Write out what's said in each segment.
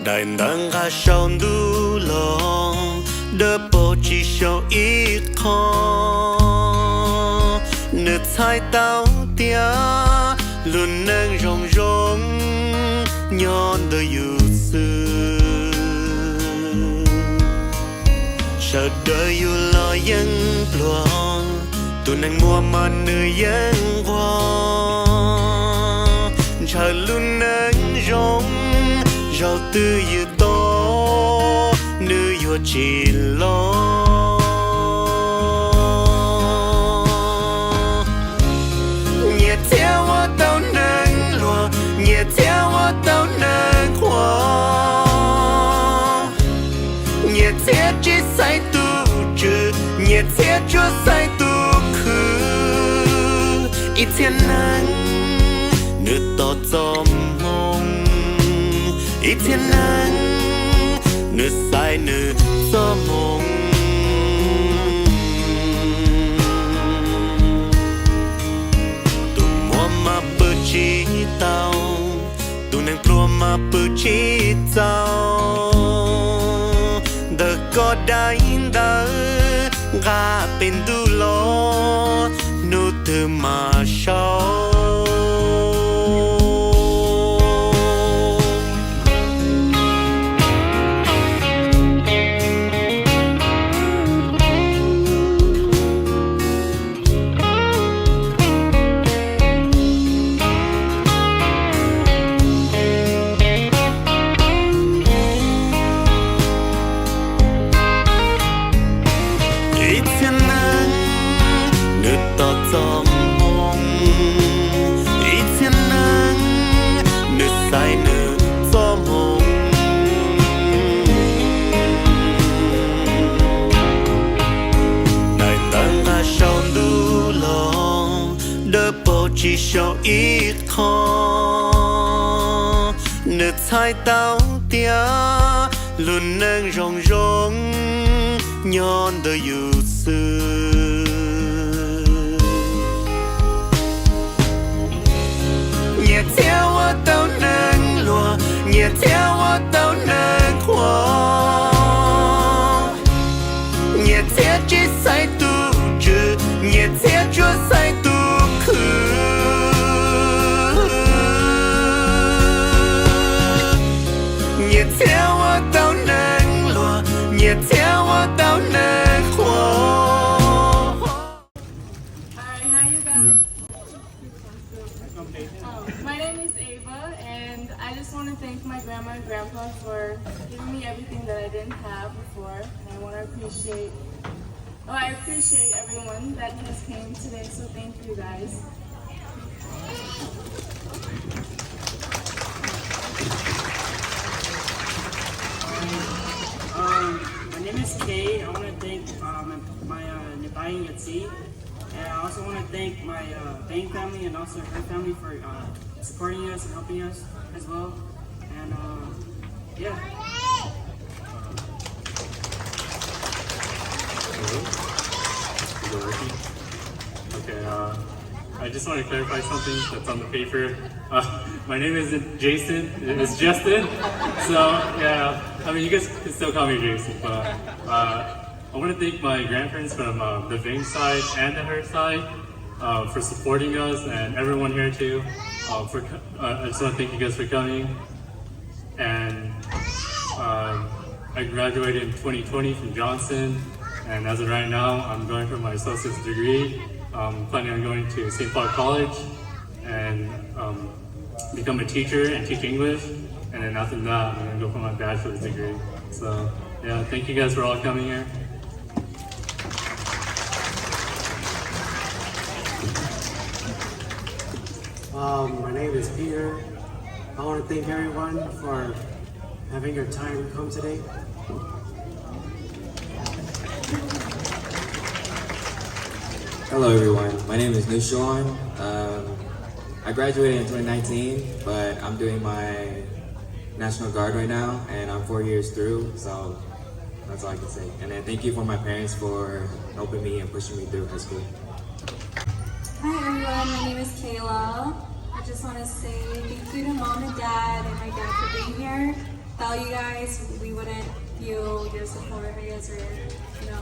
Đại nắng gà sầu du lòng đỡ bộ chỉ sầu ít khó nửa trái tao tia luôn nâng rong rong nhon đời yêu xưa sợ đời yêu lo dân loạn tụi nàng mua mà nữ dân qua chờ luôn nâng rong rau tư như to nữ yêu chỉ lo nhẹ theo hoa tao nâng lùa nhẹ theo hoa tao nâng hoa nhẹ theo chỉ sai tu trừ nhẹ theo chúa sai tu khứ ít thiên nâng nữ to giòm mong ít thiên nắng nửa sai nửa gió mộng tụ mua mà bự chỉ tao tụ nàng plua mà bự chỉ tao đợt có đánh đỡ gà bên du lo nụ từ mà sau chỉ sầu ít khó nửa trái tao tia luôn nâng rong rong nhon đời yêu xưa nhẹ theo hoa tao nâng lùa nhẹ theo hoa tao nâng hoa nhẹ theo chỉ sai tu trừ nhẹ theo chúa sai tu khứ nhẹ theo hoa tao nâng lùa nhẹ theo hoa tao nâng hoa. Hi, how you guys? My name is Ava, and I just want to thank my grandma and grandpa for giving me everything that I didn't have before. And I want to I appreciate everyone that has came today, so thank you guys. My name is Kay. I want to thank my Nepali Yatsi. And I also want to thank my Vang family and also her family for supporting us and helping us as well. And yeah. Okay, I just want to clarify something that's on the paper. My name isn't Jason, it's Justin. So yeah, I mean you guys can still call me Jason, but I want to thank my grandparents from the Vang side and the her side for supporting us, and everyone here too. I just want to thank you guys for coming. And I graduated in 2020 from Johnson, and as of right now, I'm going for my associate's degree. I'm planning on going to St. Paul College and become a teacher and teach English. And then after that, I'm going to go for my bachelor's degree. So yeah, thank you guys for all coming here. My name is Peter. I want to thank everyone for having your time to come today. Hello everyone, my name is Nushawn. I graduated in 2019, but I'm doing my National Guard right now, and I'm 4 years through, so that's all I can say. And then thank you for my parents for helping me and pushing me through high school. Hi everyone, my name is Kayla. I just want to say thank you to Mom and Dad and my dad for being here. without you guys, we wouldn't feel your support. You guys are, you know.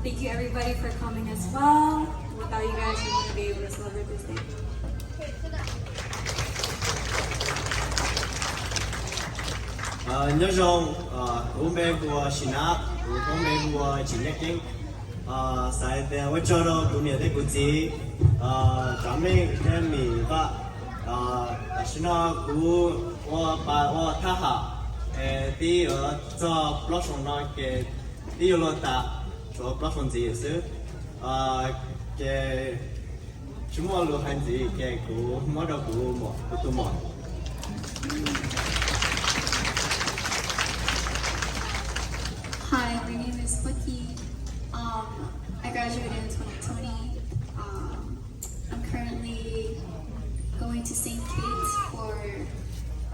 Thank you everybody for coming as well. Without you guys, we wouldn't be able to celebrate this day. nhớ rằng bố mẹ của chị nát, bố mẹ của chị nhắc kinh, sai để tôi cho đó cũng nhận được cái gì, chúng mình thêm mình và xin nó của bà thà hà, đi ở cho blog song nó cái đi ở ta cho blog song gì sự, cái chúng tôi lưu hành gì cái của mỗi đó của tụi mình. Hi, my name is Hu Plig Khi. I graduated in 2020. I'm currently going to St. Kate's for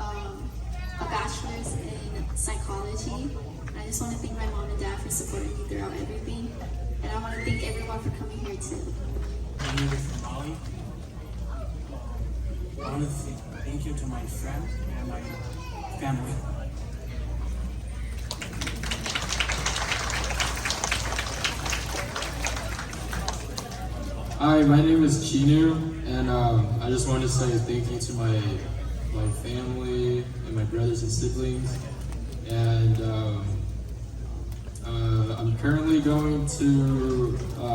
a bachelor's in psychology. I just want to thank my mom and dad for supporting me throughout everything. And I want to thank everyone for coming here too. My name is Molly. I want to say thank you to my friends and my family. Hi, my name is Chinu, and I just want to say thank you to my family and my brothers and siblings. And I'm currently going to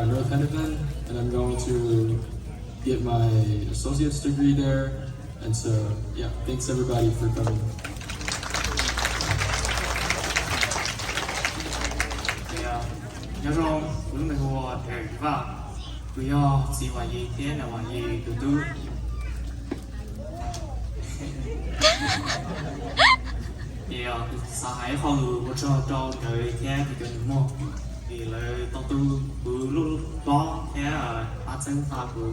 North Hennepin, and I'm going to get my associate's degree there. And so, yeah, thanks everybody for coming. nhớ rằng lúc này họ để và cứ yo chỉ vào gì thế là vào gì từ từ thì xã hội họ hỗ trợ cho người thế thì cần mua thì là đầu tư lúc đó thế phát triển phát của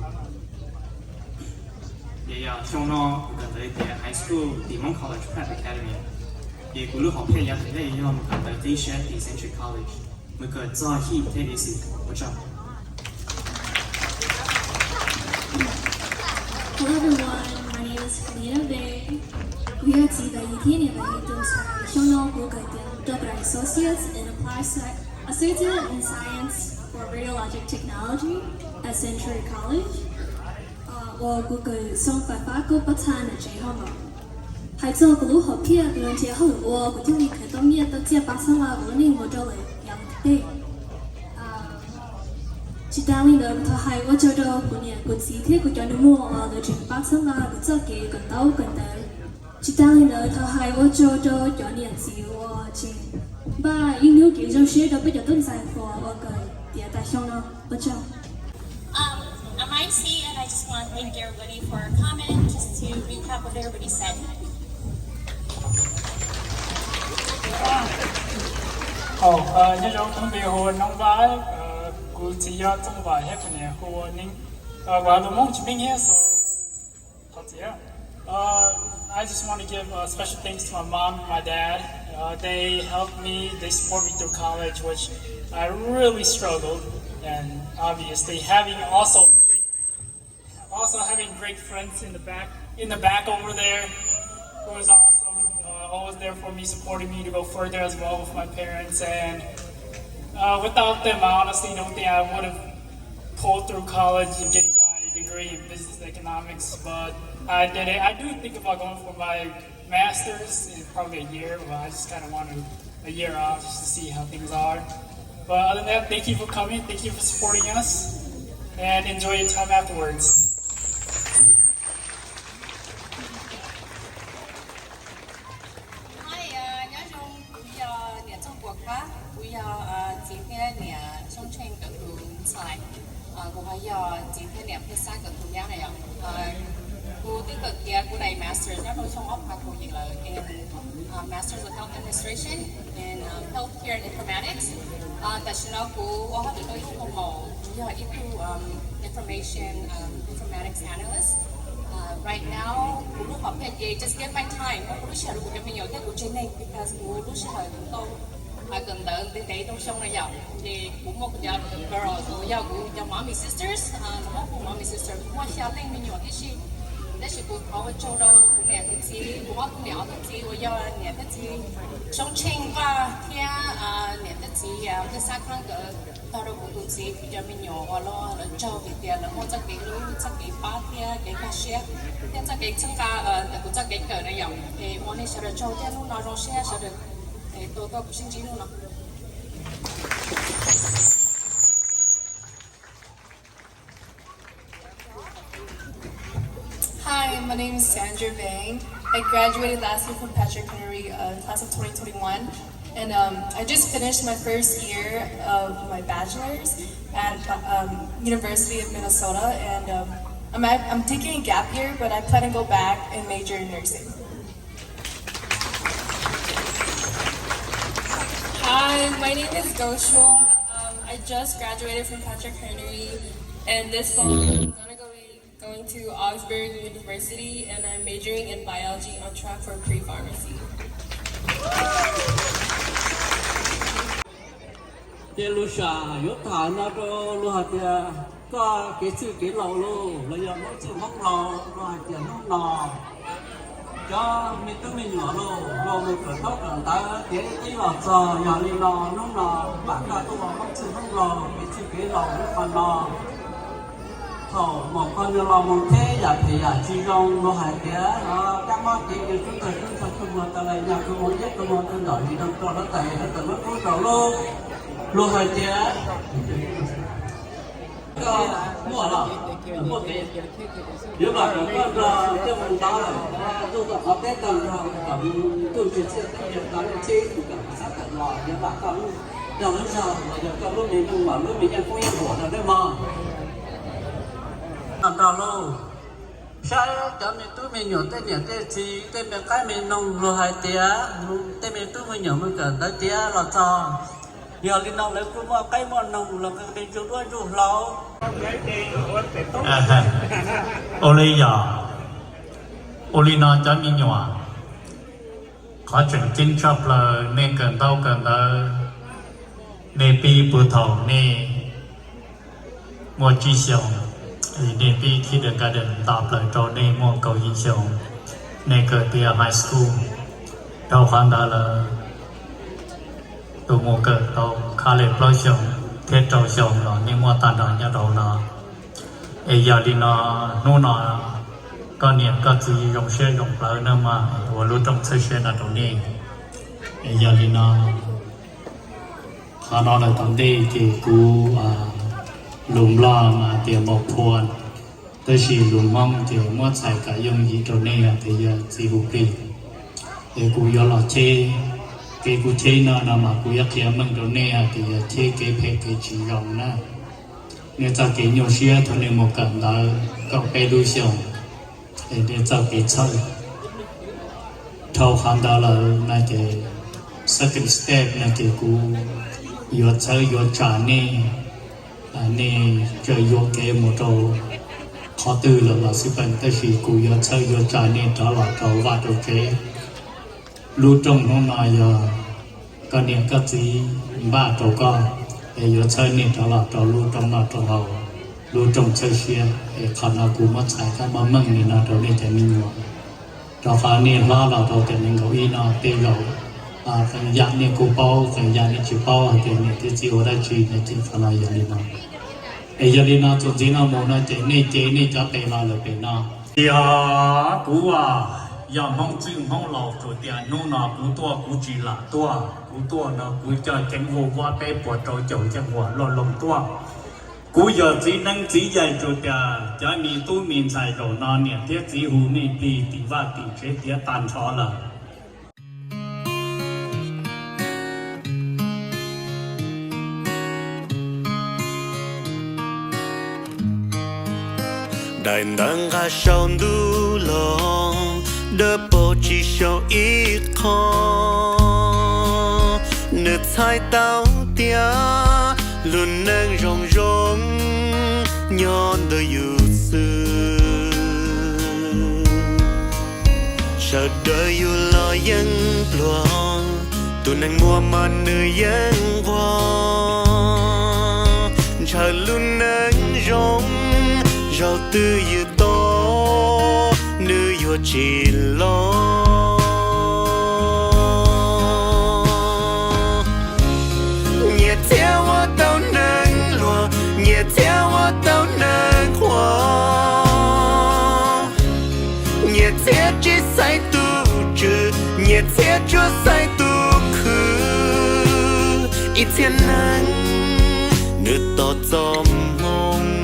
thì trong nó cần tới thì high school thì mong college prep academy thì của lúc học thì giờ thì đây là một cái foundation thì Century College mình cần cho khi thế thì gì hỗ trợ. Hello everyone, my name is Helena Bay. We are double associates in applied associate in science for radiologic technology at Century College. Or Google song by Paco Patana J. Homo. Hai cho cái lũ học kia người trẻ hơn or của chúng mình khởi động nhiệt tới chia bát sang là của nên một trâu lại yang thế. Chỉ đang lên đó thọ hai của trâu đâu của nhà của chị thế của cho nó mua ở được trình bát sang là của cho cái cần tàu cần tới. Chỉ đang lên đó thọ hai của trâu đâu cho nhà chị của trình. Ba những điều kiện trong xe đó bây giờ tuân giải phò ở cái địa tại trong nó ở trong. I'm IC, and I just want to thank everybody for coming. Just to recap what everybody said. Nhớ rằng cũng bị hồ nông vãi, cụ chỉ do trong vài hết cái này hồ ninh, và đồ mong chỉ mình hết so. I just want to give special thanks to my mom and my dad. They helped me, they support me through college, which I really struggled, and obviously having great friends in the back over there, who was awesome. Always there for me, supporting me to go further as well with my parents. And without them, I honestly don't think I would have pulled through college and getting my degree in business economics. But I did it. I do think about going for my master's in probably a year, but I just kind of want a year off just to see how things are. But other than that, thank you for coming. Thank you for supporting us, and enjoy your time afterwards. Masters, Masters of Health Administration in Healthcare and Informatics. Informatics Analyst. Right now, just give my time. Because I can do the data show now. The girls, mommy sisters, mommy sister. What shall they mean? 但是我做到年的子，我聊的子，我要年的子，从青吧天年的子呀，我三康个到了古都子比较没有我咯，了做一点了，我这给路这给八天给个些，现在给增加我这给个那样，我那时候做点路那种些时候，多不星期路呢。Hi, my name is Sandra Vang. I graduated last year from Patrick Henry, class of 2021. And I just finished my first year of my bachelor's at University of Minnesota. And I'm taking a gap year, but I plan to go back and major in nursing. Hi, my name is Goshua. I just graduated from Patrick Henry. And this fall, I'm going to Augsburg University, and I'm majoring in biology on track for pre-pharmacy. một con như là một thế giả thì giả chi rong nó hay thế các món gì như chúng ta không muốn ta lại nhà không muốn giết không muốn ta đòi đi đâu cho nó tệ nó tự nó cố đầu luôn luôn hay thế mua là mua thế nếu mà có cho mình ta là tôi gặp họ cái tầng rồi cầm tôi chuyển xe cái việc đó là chế cũng cần sát tận lò nếu mà có giờ lúc sau giờ có lúc mình cũng mà lúc mình ăn cũng ăn của là đấy mà đó luôn, sao cho mình tụi mình nhổ tên nhở tên gì tên mình cái mình nông rồi hai tía, tên mình tụi mình nhổ mình cần tới tía là cho, giờ đi nông lấy cũng mua cái món nông là cái mình chụp đuôi chụp lâu. Oli giờ, Oli nó cho mình nhỏ, có chuyện kinh chập là nên cần đâu nên pi bù thầu nên mua chi xíu. Nên pi khi được cả đời tập lại cho nên mua cầu hình xíu nên cỡ tia high school đâu khoan đó là tôi mua cỡ đâu khá là lâu xíu thế trâu xíu nó nhưng mua tàn đỏ nhà đầu nó ấy giờ đi nó nô nó có niệm có gì dùng xe dùng lại nữa mà và lúc trong xe là đầu này ấy giờ đi nó khá nó là tận đây thì cú lùm lo mà tiền một thuần tới khi lùm mong thì mua xài cả dùng gì trong này thì giờ chỉ Hu Plig thì cú giờ là chế cái cú chế nó mà cú giờ kia mong trong này thì giờ chế cái phê cái chỉ dùng nè nếu cho cái nhiều xe thôi nên một cần đó có cái đối象thì để cho cái chơi thâu khăn đó là này cái second step này cái cú giờ chơi giờ trả nè nên chơi vô cái một trò khó tư là sự bận tới khi cụ giờ chơi vô trả nên đó là trò và trò chế lưu trong hôm nay giờ có niệm các gì ba trò con để giờ chơi nên đó là trò lưu trong là trò hậu lưu trong chơi xia để khả năng cụ mất sai các món măng nên là trò nên để mình mua trò khả nên lo là trò để mình có ý nó tê gấu phần dạng nên cụ bao phần dạng nên chịu bao thì nên cái gì ở đây chỉ nên chỉ khả năng giờ nên nó ấy giờ đi nào chỗ gì nào muốn nói chế này cho tệ là được nào thì cú giờ mong chữ mong lầu chỗ tiền nô nó cú chỉ là cú nó cú cho chén hồ qua tê bỏ trâu chậu chén hồ lo lồng tua cú giờ chỉ năng chỉ dạy chỗ tiền cho mình tu mình xài rồi nó nè thiết chỉ hú này đi và chế thiết tàn cho là đại nắng ga sầu du lo đỡ bộ chỉ sầu ít khó nửa trái tao tia luôn nâng rong rong nhon đời yêu xưa sợ đời yêu lo dân lo tụi nàng mua mà nơi dân qua chờ luôn nâng rong rau tươi như to chỉ lo nhiệt theo我都能落nhiệt theo我都能活nhiệt theo chỉ sai tu trừ nhiệt theo chúa sai tu khứ ít thiên năng nữ to gió mông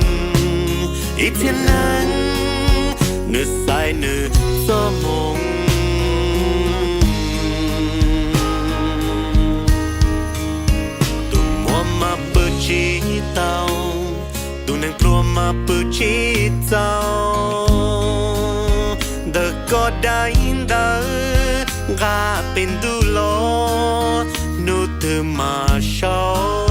ít thiên năng nữ sai nữ gió mông tu mua mà bự chi tao tu nâng plua mà bự chi tao đờ có đánh đờ gà bên du lo nụ từ mà sau